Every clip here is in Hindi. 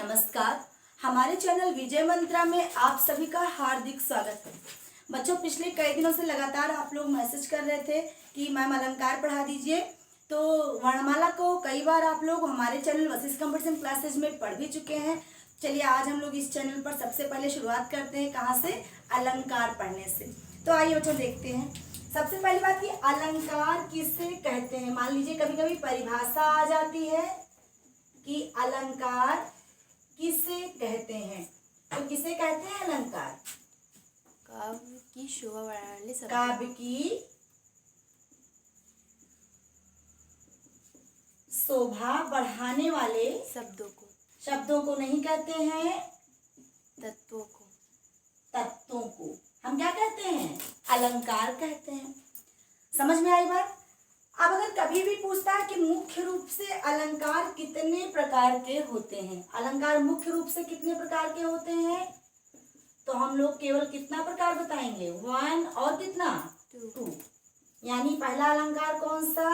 नमस्कार। हमारे चैनल विजय मंत्रा में आप सभी का हार्दिक स्वागत है। बच्चों, पिछले कई दिनों से लगातार आप लोग मैसेज कर रहे थे कि मैम अलंकार पढ़ा दीजिए। तो वर्णमाला को कई बार आप लोग हमारे चैनल वशिष्ठ कंपटीशन क्लासेज में पढ़ भी चुके हैं। चलिए आज हम लोग इस चैनल पर सबसे पहले शुरुआत करते हैं कहाँ से? अलंकार पढ़ने से। तो आइए बच्चों देखते हैं। सबसे पहली बात कि अलंकार किसे कहते हैं। मान लीजिए कभी कभी परिभाषा आ जाती है कि अलंकार किसे कहते हैं। तो किसे कहते हैं अलंकार? काव्य की शोभा बढ़ाने वाले शब्द। काव्य की शोभा बढ़ाने वाले शब्दों को नहीं कहते हैं, तत्वों को। तत्वों को हम क्या कहते हैं? अलंकार कहते हैं। समझ में आई बात? अब अगर कभी भी पूछता है कि मुख्य रूप से अलंकार कितने प्रकार के होते हैं, अलंकार मुख्य रूप से कितने प्रकार के होते हैं, तो हम लोग केवल कितना प्रकार बताएंगे? 1 और कितना? 2। यानी पहला अलंकार कौन सा?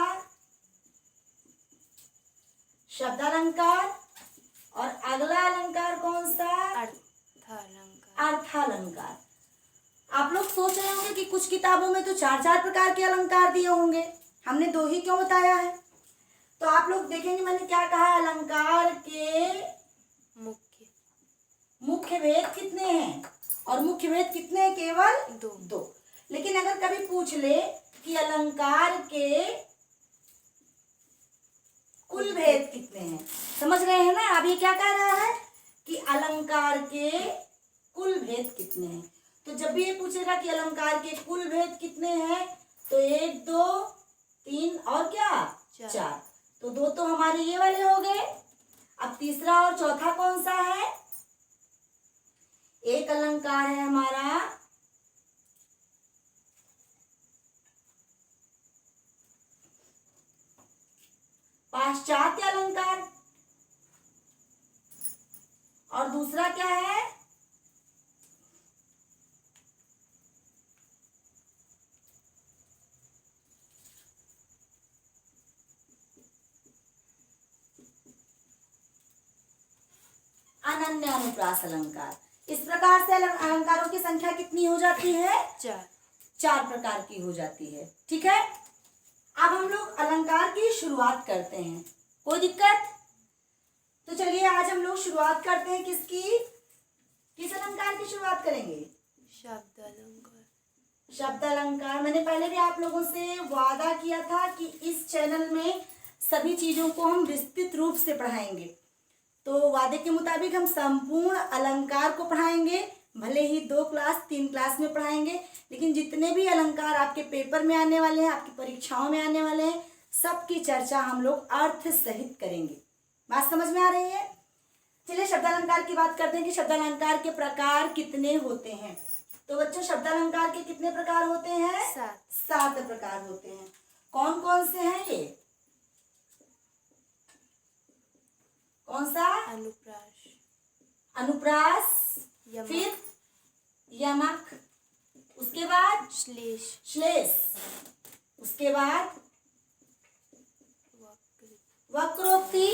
शब्दालंकार। और अगला अलंकार कौन सा? अर्थालंकार। अर्थालंकार। आप लोग सोच रहे होंगे कि कुछ किताबों में तो 4 प्रकार के अलंकार दिए होंगे, हमने 2 ही क्यों बताया है? तो आप लोग देखेंगे मैंने क्या कहा, अलंकार के मुख्य भेद कितने हैं? और मुख्य भेद कितने हैं? केवल 2। लेकिन अगर कभी पूछ ले कि अलंकार के कुल भेद कितने हैं, समझ रहे हैं ना? अब ये क्या कह रहा है कि अलंकार के कुल भेद कितने हैं। तो जब भी ये पूछेगा कि अलंकार के कुल भेद कितने हैं, तो 1, 2, 3 और क्या? 4। तो 2 तो हमारे ये वाले हो गए। अब तीसरा और चौथा कौन सा है? एक अलंकार है हमारा पाश्चात्य अलंकार, और दूसरा क्या है? अनन्य अनुप्रास अलंकार। इस प्रकार से अलंकारों की संख्या कितनी हो जाती है? 4 प्रकार की हो जाती है। ठीक है, अब हम लोग अलंकार की शुरुआत करते हैं। कोई दिक्कत? तो चलिए आज हम लोग शुरुआत करते हैं किसकी? किस अलंकार की शुरुआत करेंगे? शब्दालंकार। शब्दालंकार। मैंने पहले भी आप लोगों से वादा किया था कि इस चैनल में सभी चीजों को हम विस्तृत रूप से पढ़ाएंगे। तो वादे के मुताबिक हम संपूर्ण अलंकार को पढ़ाएंगे, भले ही 2 क्लास 3 क्लास में पढ़ाएंगे, लेकिन जितने भी अलंकार आपके पेपर में आने वाले हैं, आपकी परीक्षाओं में आने वाले हैं, सबकी चर्चा हम लोग अर्थ सहित करेंगे। बात समझ में आ रही है? चलिए शब्दालंकार की बात करते हैं कि शब्दालंकार के प्रकार कितने होते हैं। तो बच्चों अनुप्रास के कितने प्रकार होते हैं? 7 प्रकार होते हैं। कौन कौन से हैं ये? कौन सा? अनुप्रास, फिर यमक, उसके बाद श्लेष, उसके बाद वक्रोक्ति,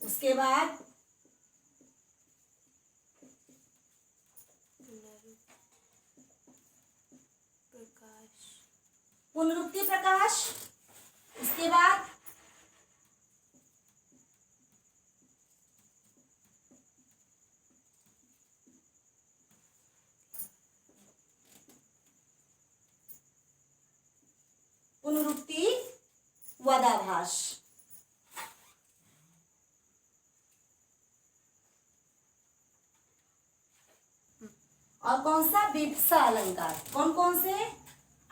उसके बाद पुनरुक्ति प्रकाश, उसके बाद पुनरुक्ति वदाभास। और कौन सा? विप्सा अलंकार। कौन कौन से?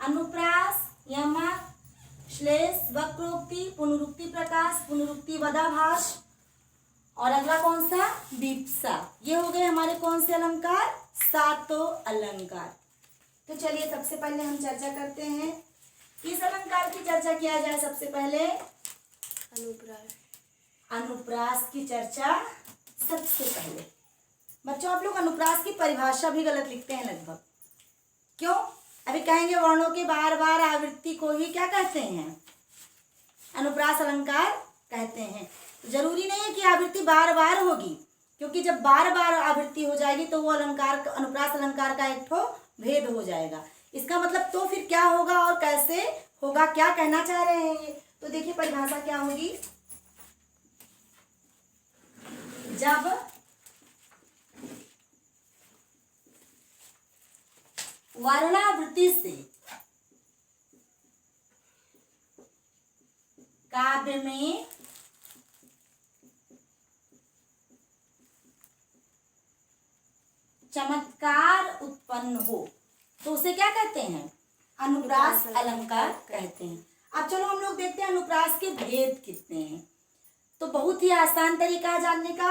अनुप्रास, यमक, श्लेष, वक्रोक्ति, पुनरुक्ति प्रकाश, पुनरुक्ति वदाभास, और अगला कौन सा? विप्सा। ये हो गए हमारे कौन से अलंकार? 7 अलंकार। तो चलिए सबसे पहले हम चर्चा करते हैं। किस अलंकार की चर्चा किया जाए? सबसे पहले अनुप्रास की चर्चा सबसे पहले। बच्चों आप लोग अनुप्रास की परिभाषा भी गलत लिखते हैं लगभग। क्यों? अभी कहेंगे वर्णों के बार बार आवृत्ति को ही क्या कहते हैं? अनुप्रास अलंकार कहते हैं। तो जरूरी नहीं है कि आवृत्ति बार बार होगी, क्योंकि जब बार बार आवृत्ति हो जाएगी तो वो अलंकार अनुप्रास अलंकार का एक ठो भेद हो जाएगा। इसका मतलब तो फिर क्या होगा और कैसे होगा, क्या कहना चाह रहे हैं ये, तो देखिए परिभाषा क्या होगी। जब वर्णावृत्ति से काव्य में चमत्कार उत्पन्न हो तो उसे क्या कहते हैं, अनुप्रास अलंकार कहते हैं। अब चलो हम लोग देखते हैं अनुप्रास के भेद कितने हैं। तो बहुत ही आसान तरीका है जानने का।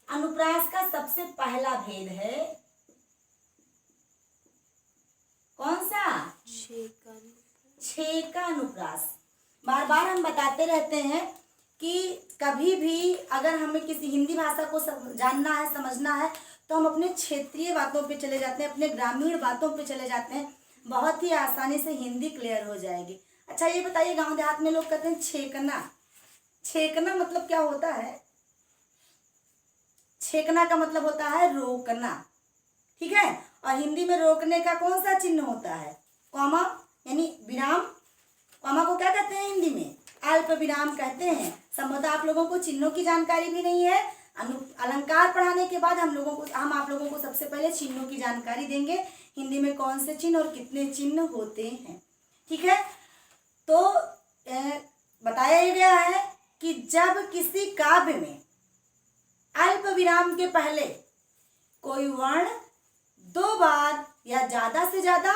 अनुप्रास का सबसे पहला भेद है कौन सा, छेका अनुप्रास। बार बार हम बताते रहते हैं कि कभी भी अगर हमें किसी हिंदी भाषा को जानना है, समझना है, तो हम अपने क्षेत्रीय बातों पे चले जाते हैं, अपने ग्रामीण बातों पे चले जाते हैं, बहुत ही आसानी से हिंदी क्लियर हो जाएगी। अच्छा ये बताइए, गांव देहात में लोग कहते हैं छेकना, छेकना मतलब क्या होता है, छेकना का मतलब होता है रोकना, ठीक है। और हिंदी में रोकने का कौन सा चिन्ह होता है, कॉमा यानी विराम। कॉमा को क्या कहते हैं हिंदी में, अल्प विराम कहते हैं। संभवतः आप लोगों को चिन्हों की जानकारी भी नहीं है। अलंकार पढ़ाने के बाद हम आप लोगों को सबसे पहले चिन्हों की जानकारी देंगे, हिंदी में कौन से चिन्ह और कितने चिन्ह होते हैं, ठीक है। तो बताया गया है कि जब किसी काव्य में अल्प विराम के पहले कोई वर्ण 2 बार या ज्यादा से ज्यादा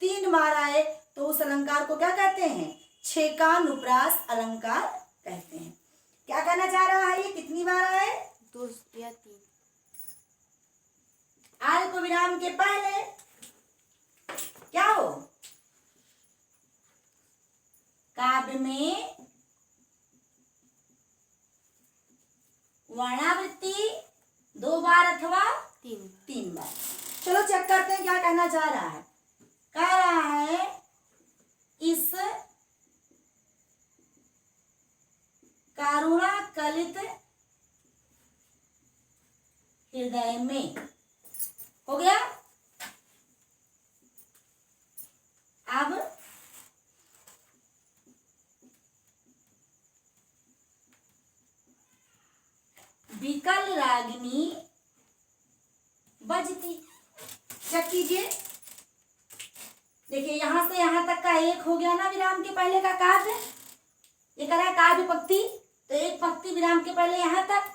3 बार आए तो उस अलंकार को क्या कहते हैं, छेकानुप्रास अलंकार कहते हैं। क्या कहना चाह रहा है ये, कितनी बार आए, 2 या 3। अल्प विराम के पहले क्या हो, काव्य में वर्णावृत्ति 2 बार अथवा 3 बार। चलो चेक करते हैं क्या कहना चाह रहा है। कह रहा है इस करुणा कलित हृदय में, हो गया। अब विकल रागिनी बजती, चेक कीजिए। देखिए यहां से यहां तक का एक हो गया ना विराम के पहले का काव्य, ये कह रहा है काव्य पंक्ति, तो एक पंक्ति विराम के पहले यहां तक।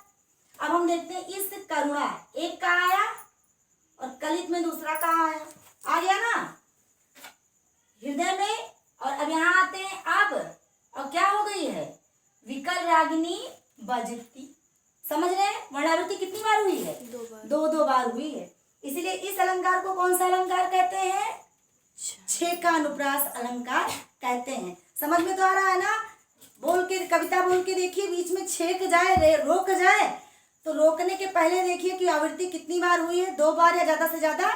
अब हम देखते हैं इस करुणा, एक का आया और कलित में दूसरा का आया, आ गया ना हृदय में। और अब यहाँ आते हैं अब क्या हो गई है, विकल रागिनी बजती। समझ रहे हैं, वर्णावृत्ति कितनी बार हुई है, 2 बार, 2 बार हुई है। इसीलिए इस अलंकार को कौन सा अलंकार कहते हैं, छेकानुप्रास अलंकार कहते हैं। समझ में तो आ रहा है ना, बोल के कविता बोल के देखिए, बीच में छेक जाए रोक जाए तो रोकने के पहले देखिए कि आवृत्ति कितनी बार हुई है, 2 बार या ज्यादा से ज्यादा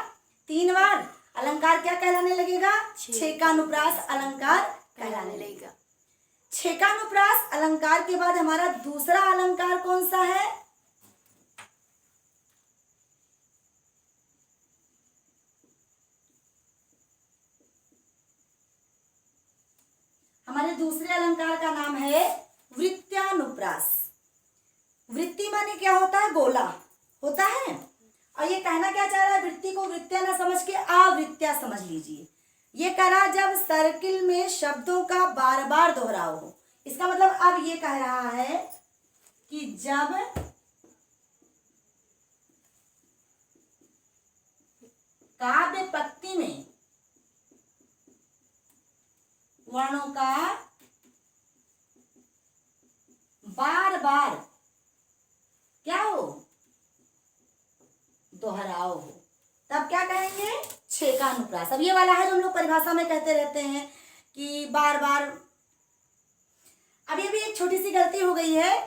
3 बार। अलंकार क्या कहलाने लगेगा, छेकानुप्रास अलंकार कहलाने लगेगा। छेकानुप्रास अलंकार के बाद हमारा दूसरा अलंकार कौन सा है, हमारे दूसरे अलंकार का नाम है वृत्त्यानुप्रास। वृत्ति माने क्या होता है, गोला होता है। और ये कहना क्या चाह रहा है, वृत्ति को वृत्त्या ना समझ के आवृत्त्या समझ लीजिए। ये करा जब सर्किल में शब्दों का बार बार दोहराव हो। इसका मतलब अब ये कह रहा है कि जब काव्य पंक्ति में वर्णों का बार बार क्या हो, दोहराव हो, तब क्या कहेंगे, छेकानुप्रास। अब ये वाला है जो हम लोग परिभाषा में कहते रहते हैं कि बार बार। अब ये भी एक छोटी सी गलती हो गई है,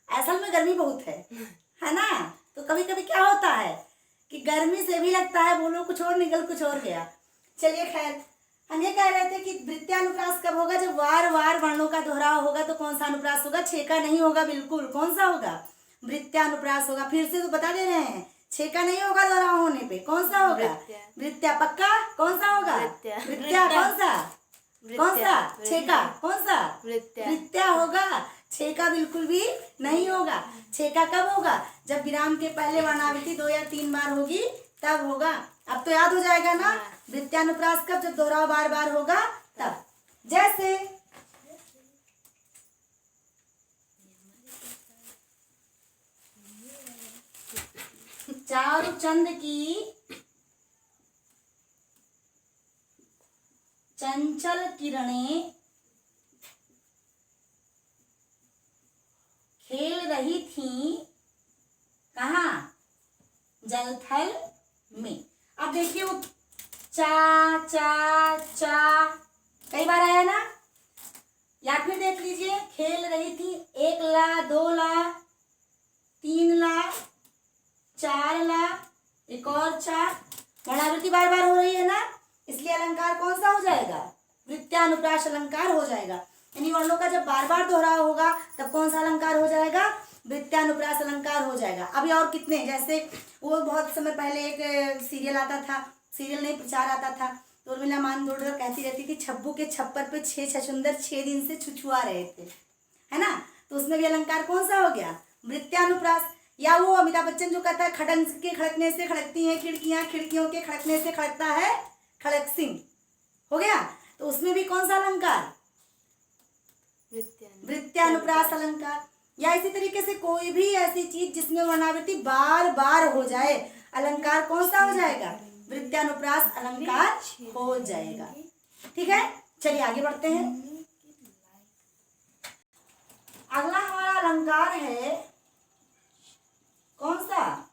असल में गर्मी बहुत है ना, तो कभी कभी क्या होता है कि गर्मी से भी लगता है बोलो कुछ और निकल कुछ और गया। चलिए खैर, हम ये कह रहे थे कि वृत्त्यानुप्रास कब होगा, जब वार वार वर्णों का दोहराव होगा। तो कौन सा अनुप्रास होगा, छेका नहीं होगा बिल्कुल। कौन सा होगा, वृत्यानुप्रास होगा। फिर से तो बता दे रहे हैं, छेका नहीं होगा दोहराव होने पे। कौन सा होगा? वृत्या। पक्का? कौन सा होगा? वृत्या। कौन सा? कौन सा? छेका। कौन सा? वृत्या होगा। छेका बिल्कुल भी नहीं होगा। छेका कब होगा? जब विराम के पहले वर्णावृत्ति 2 या 3 बार होगी तब होगा। अब तो याद हो जाएगा ना। वृत्यानुप्रास कब? जब दोहराव बार बार होगा तब। जैसे चारुचंद की चंचल किरणें खेल रही थीं कहाँ? जलथल में। अब देखिए वो चा चा चा कई बार आया ना। या फिर देख लीजिए, खेल रही थी 1 ला, 2 ला, 3 ला, 4 ला, एक और 4। वर्णावृत्ति बार बार हो रही है ना, इसलिए अलंकार कौन सा हो जाएगा? वृत्यानुप्रास अलंकार हो जाएगा। यानी वर्णों का जब बार बार दोहराव होगा तब कौन सा अलंकार हो जाएगा? वृत्यानुप्रास अलंकार हो जाएगा। अभी और कितने, जैसे वो बहुत समय पहले एक सीरियल आता था, सीरियल नहीं प्रचार आता था, तो उर्मिला मातोंडकर कहती रहती थी, छब्बू के छप्पर पे 6 छछूंदर 6 दिन से छुछुआ रहे थे, है ना। तो उसमें भी अलंकार कौन सा हो गया? वृत्यानुप्रास। या वो अमिताभ बच्चन जो कहता है, खड़ंग के खड़कने से खड़कती हैं खिड़कियां, खिड़कियों के खड़कने से खड़कता है खड़क सिंह, हो गया। तो उसमें भी कौन सा अलंकार? वृत्यानुप्रास अलंकार। या इसी तरीके से कोई भी ऐसी चीज जिसमें वर्णावृत्ति बार बार हो जाए, अलंकार कौन सा हो जाएगा? वृत्यानुप्रास अलंकार हो जाएगा। ठीक है, चलिए आगे बढ़ते हैं। अगला हमारा अलंकार है कौन सा?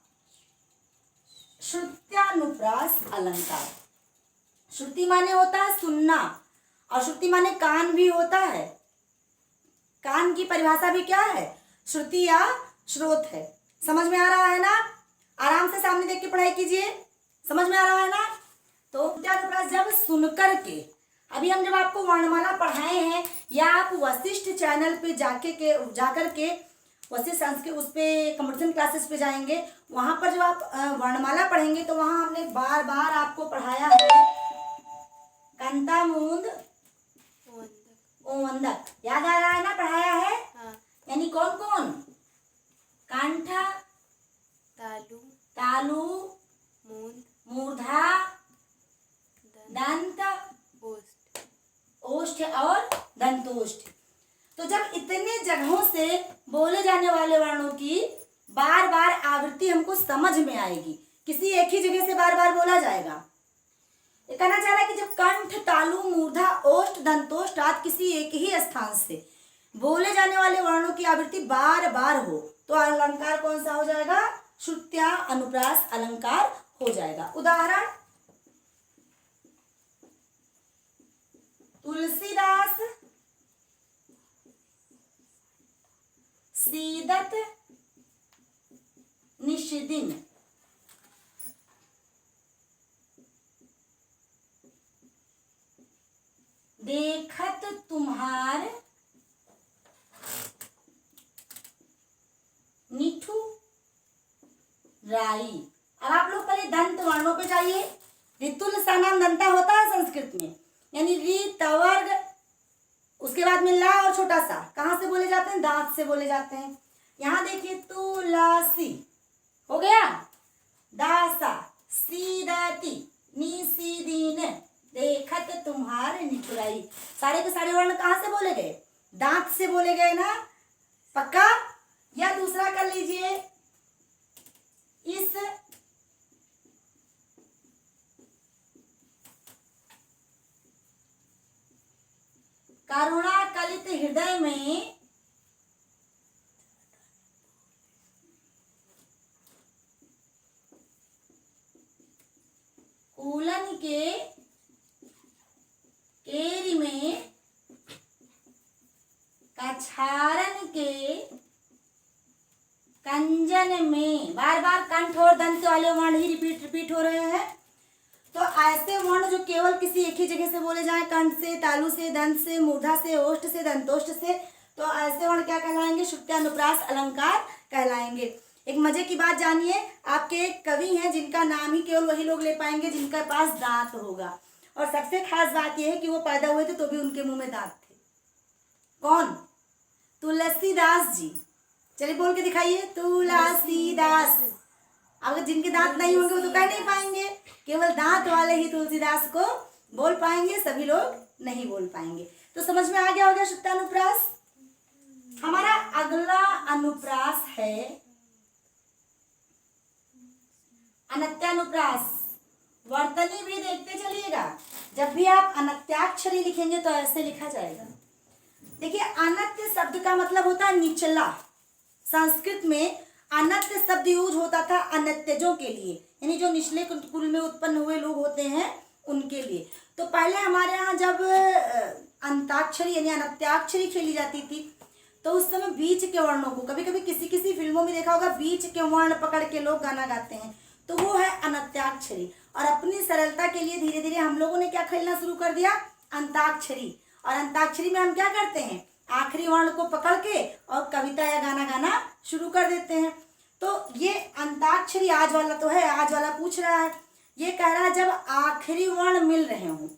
श्रुत्यानुप्रास अलंकार। श्रुति माने होता है सुनना, और श्रुति माने कान भी होता है। कान की परिभाषा भी क्या है? श्रुति या श्रोत है। समझ में आ रहा है ना? आराम से सामने देख के पढ़ाई कीजिए। समझ में आ रहा है ना? तो श्रुत्यानुप्रास जब सुनकर के, अभी हम जब आपको वर्णमाला पढ़ाए हैं, या आप वशिष्ठ चैनल पे जाकर के वशिष्ठ संस्कृत उस पे कंपटीशन क्लासेस पे जाएंगे, वहां पर जब आप वर्णमाला पढ़ेंगे तो वहां हमने बार बार आपको पढ़ाया है कंता मूंद ओवंदक। याद आ रहा है ना? पढ़ाया है। हाँ। यानी कौन कौन? कंठ, तालु, तालु, मूंद, मूर्धा, दंत, ओष्ठ, ओष्ठ और दंतोष्ठ। तो जब इतने जगहों से बोले जाने वाले वर्णों की बार बार आवृत्ति हमको समझ में आएगी, किसी एक ही जगह से बार बार बोला जाएगा। ये कहना चाह रहा है कि जब कंठ, तालु, मूर्धा, ओष्ठ, दंतोष्ठ आदि किसी एक ही स्थान से बोले जाने वाले वर्णों की आवृत्ति बार बार हो तो अलंकार कौन सा हो जाएगा? श्रुत्यानुप्रास अलंकार हो जाएगा। उदाहरण, तुलसीदास सीदत निषदिन। देखत तुम्हार निठु राई। अब आप लोग पहले दंत वर्णों पे जाइए। ऋतुल सनाम दंता होता है संस्कृत में, यानी री तवर्ग, उसके बाद में ला और छोटा सा कहाँ से बोले जाते हैं? दांत से बोले जाते हैं। यहाँ देखिए तुलसी हो गया, दासा सीदती निषदिन, देखत तुम्हारे निठुराई। सारे के सारे वर्ण कहाँ से बोले गए? दांत से बोले गए ना। पक्का? या दूसरा कर लीजिए, इस करुणा कलित हृदय में कूलन के केरी में कछारन के कंजन में। बार बार कंठ और दंत वाले वर्ण ही रिपीट हो रहे हैं। तो ऐसे वर्ण जो केवल किसी एक ही जगह से बोले जाएं, कंठ से, तालु से, दंत से, मूर्धा से, ओष्ठ से, दंतोष्ठ से, तो तो ऐसे वर्ण क्या कहलाएंगे? श्रुत्यानुप्रास अलंकार कहलाएंगे। एक मजे की बात जानिए, आपके एक कवि हैं जिनका नाम ही केवल वही लोग ले पाएंगे जिनके पास दांत होगा, और सबसे खास बात यह है कि वो पैदा हुए थे तो भी उनके मुंह में दांत थे। कौन? तुलसीदास जी। चलिए बोल के दिखाइए, तुलसीदास। अगर जिनके दांत नहीं होंगे वो तो कह नहीं पाएंगे, केवल दांत वाले ही तुलसीदास को बोल पाएंगे, सभी लोग नहीं बोल पाएंगे। तो समझ में आ गया होगा श्रुत्यानुप्रास। हमारा अगला अनुप्रास है अनत्यानुप्रास। वर्तनी भी देखते चलिएगा, जब भी आप अनत्याक्षरी लिखेंगे तो ऐसे लिखा जाएगा। देखिए, अनत्य शब्द का मतलब होता है निचला। संस्कृत में अनत्य शब्द यूज होता था अनत्यजों के लिए, यानी जो निचले कुल में उत्पन्न हुए लोग होते हैं उनके लिए। तो पहले हमारे यहाँ जब अंताक्षरी यानी अनत्याक्षरी खेली जाती थी तो उस समय बीच के वर्णों को, कभी कभी किसी किसी फिल्मों में देखा होगा बीच के वर्ण पकड़ के लोग गाना गाते हैं, तो वो है अनत्याक्षरी। और अपनी सरलता के लिए धीरे धीरे हम लोगों ने क्या खेलना शुरू कर दिया? अंताक्षरी। और अंताक्षरी में हम क्या करते हैं? आखिरी वर्ण को पकड़ के और कविता या गाना गाना शुरू कर देते हैं। तो ये अंताक्षरी आज वाला तो है, आज वाला पूछ रहा है, ये कह रहा है जब आखिरी वर्ण मिल रहे हो,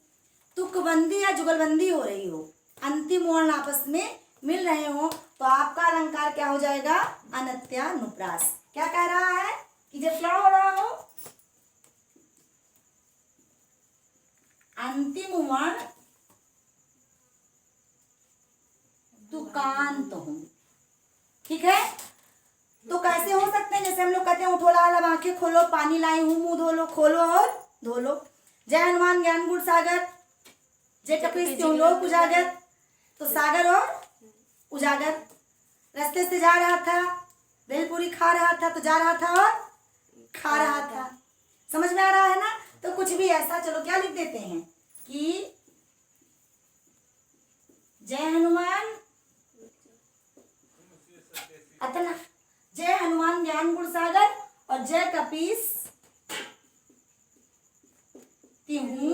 तुकबंदी या जुगलबंदी हो रही हो, अंतिम वर्ण आपस में मिल रहे हो, तो आपका अलंकार क्या हो जाएगा? अनत्यानुप्रास। क्या कह रहा है कि जब क्या हो रहा हो? अंतिम वर्ण तुकांत हो। ठीक है, तो कैसे हो सकते हैं? जैसे हम लोग कहते हैं उठो लाल अब आंखें खोलो, पानी लाई हूं मुंह धो लो, खोलो और धो लो। जय हनुमान ज्ञान गुण सागर, जय कपीस त्यों लोक उजागर। तो सागर और उजागर, रास्ते से जा रहा था, भेलपूरी खा रहा था, तो जा रहा था और खा रहा था। समझ में आ रहा है ना? तो कुछ भी ऐसा, चलो क्या लिख देते हैं कि जय हनुमान अतना, जय हनुमान ज्ञान गुण सागर और जय कपीस तिहु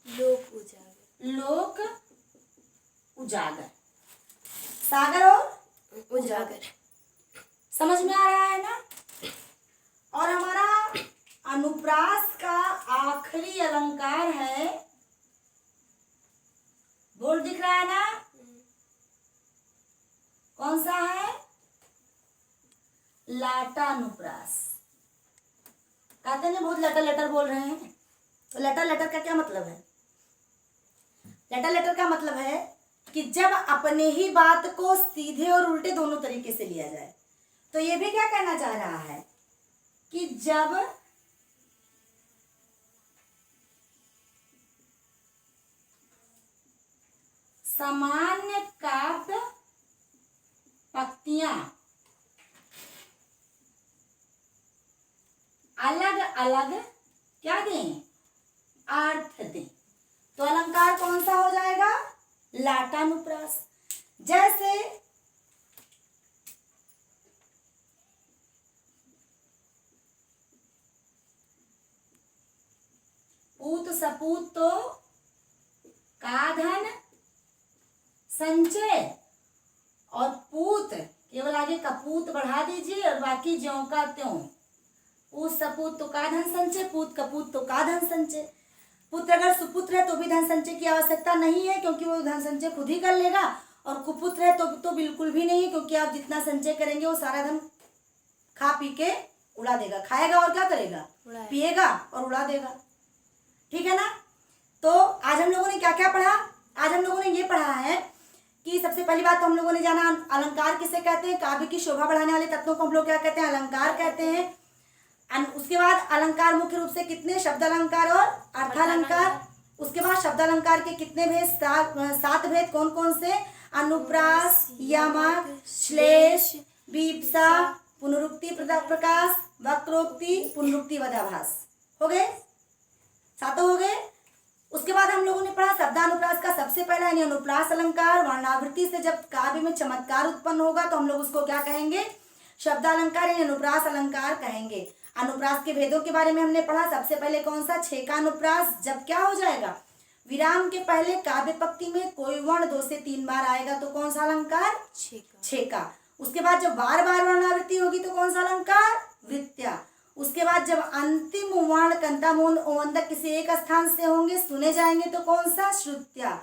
लोक उजागर। लोक उजागर, सागर और उजागर। समझ में आ रहा है ना? और हमारा अनुप्रास का आखिरी अलंकार है, बोर्ड दिख रहा है ना? कौन सा है? लाटानुप्रास। कहते हैं बहुत लटर लटर बोल रहे हैं, तो लटर लटर का क्या मतलब है? लटर लटर का मतलब है कि जब अपने ही बात को सीधे और उल्टे दोनों तरीके से लिया जाए। तो ये भी क्या कहना चाह रहा है कि जब सामान्य काव्य पंक्तियां अलग अलग क्या दें? अर्थ दें, तो अलंकार कौन सा हो जाएगा? लाटानुप्रास। जैसे पूत सपूत तो काधन संचय, और पूत केवल आगे कपूत बढ़ा दीजिए और बाकी ज्यों का त्यों। पूत सपूत तो का धन संचय, पूत कपूत तो का धन संचय। पुत्र अगर सुपुत्र है तो भी धन संचय की आवश्यकता नहीं है, क्योंकि वो धन संचय खुद ही कर लेगा। और कुपुत्र है तो बिल्कुल भी नहीं है, क्योंकि आप जितना संचय करेंगे वो सारा धन खा पी के उड़ा देगा। खाएगा और क्या करेगा? पिएगा और उड़ा देगा। ठीक है ना? तो आज हम लोगों ने क्या क्या पढ़ा? आज हम लोगों ने ये पढ़ा है कि सबसे पहली बात तो हम लोगों ने जाना अलंकार किसे कहते हैं। काव्य की शोभा बढ़ाने वाले तत्वों को हम लोग क्या कहते हैं? अलंकार कहते हैं। उसके बाद अलंकार मुख्य रूप से कितने? शब्द अलंकार और अर्थालंकार। उसके बाद शब्द अलंकार के कितने भेद? 7 भेद। कौन कौन से? अनुप्रास, यमक, श्लेष, वीप्सा, पुनरुक्ति प्रकाश, वक्रोक्ति, पुनरुक्ति वधाभास। हो गए? 7 हो गए। उसके बाद हम लोगों ने पढ़ा शब्दानुप्रास का सबसे पहला यानी अनुप्रास अलंकार। वर्णावृत्ति से जब काव्य में चमत्कार उत्पन्न होगा तो हम लोग उसको क्या कहेंगे? शब्दालंकार यानी अनुप्रास अलंकार कहेंगे। अनुप्रास के भेदों के बारे में हमने पढ़ा। सबसे पहले कौन सा? 6 का अनुप्रास। जब क्या हो जाएगा? विराम के पहले काव्य पंक्ति में कोई वर्ण 2 से 3 बार आएगा तो कौन सा अलंकार? छेका। उसके बाद जब बार बार वर्णावृत्ति होगी तो कौन सा अलंकार? वृत्या। उसके बाद जब अंतिम वर्ण कंता मूंद ओवंदक किसी एक स्थान से होंगे, सुने जाएंगे तो कौन सा? श्रुत्या।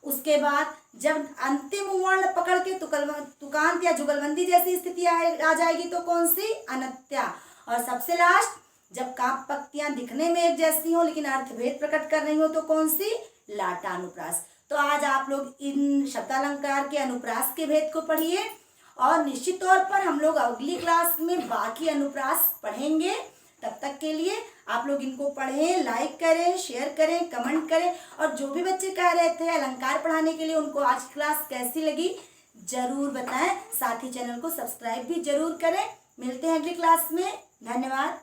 उसके बाद जब अंतिम वर्ण पकड़ के तुकांत या जुगलबंदी जैसी स्थिति आ जाएगी तो कौन सी? अनत्या। और सबसे लास्ट जब काव्य पंक्तियां दिखने में एक जैसी हो लेकिन अर्थभेद प्रकट कर रही हो तो कौन सी? लाटानुप्रास। तो आज आप लोग इन शब्दालंकार के अनुप्रास के भेद को पढ़िए और निश्चित तौर पर हम लोग अगली क्लास में बाकी अनुप्रास पढ़ेंगे। तब तक के लिए आप लोग इनको पढ़ें, लाइक करें, शेयर करें, कमेंट करें। और जो भी बच्चे कह रहे थे अलंकार पढ़ाने के लिए, उनको आज क्लास कैसी लगी जरूर बताएं। साथ ही चैनल को सब्सक्राइब भी जरूर करें। मिलते हैं अगली क्लास में। धन्यवाद।